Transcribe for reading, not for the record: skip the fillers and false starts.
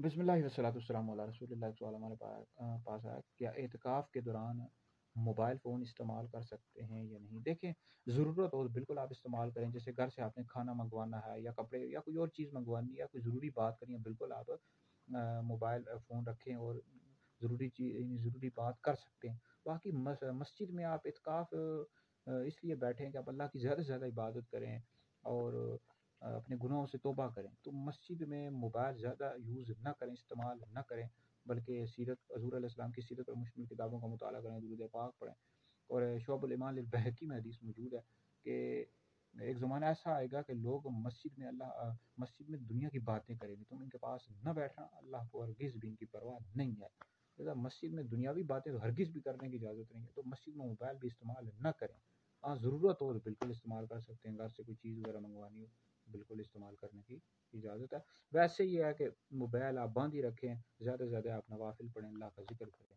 بسم اللہ والصلاۃ والسلام علی رسول اللہ۔ ایک سوال ہمارے پاس آیا، کیا اعتکاف کے دوران موبائل فون استعمال کر سکتے ہیں یا نہیں؟ دیکھیں، ضرورت ہو تو بالکل آپ استعمال کریں، جیسے گھر سے آپ نے کھانا منگوانا ہے یا کپڑے یا کوئی اور چیز منگوانی ہے یا کوئی ضروری بات کرنی ہے، بالکل آپ موبائل فون رکھیں اور ضروری چیز ضروری بات کر سکتے ہیں۔ باقی مسجد میں آپ اعتکاف اس لیے بیٹھیں کہ آپ اللہ کی زیادہ سے زیادہ عبادت کریں اور اپنے گناہوں سے توبہ کریں، تو مسجد میں موبائل زیادہ یوز نہ کریں، استعمال نہ کریں، بلکہ سیرت حضور علیہ السلام کی سیرت اور مشمول کتابوں کا مطالعہ کریں، درود پاک پڑھیں۔ اور شعب الایمان للبیہقی میں حدیث موجود ہے کہ ایک زمانہ ایسا آئے گا کہ لوگ مسجد میں دنیا کی باتیں کریں گے، تم ان کے پاس نہ بیٹھنا، اللہ کو ہرگز بھی ان کی پرواہ نہیں ہے۔ لہٰذا مسجد میں دنیاوی باتیں تو ہرگز بھی کرنے کی اجازت نہیں ہے، تو مسجد میں موبائل بھی استعمال نہ کریں۔ ہاں، ضرورت ہو تو بالکل استعمال کر سکتے ہیں، گھر سے کوئی چیز وغیرہ منگوانی ہو بالکل استعمال کرنے کی اجازت ہے۔ ویسے یہ ہے کہ موبائل آپ بند ہی رکھیں، زیادہ سے زیادہ آپ نوافل پڑھیں، اللہ کا ذکر کریں۔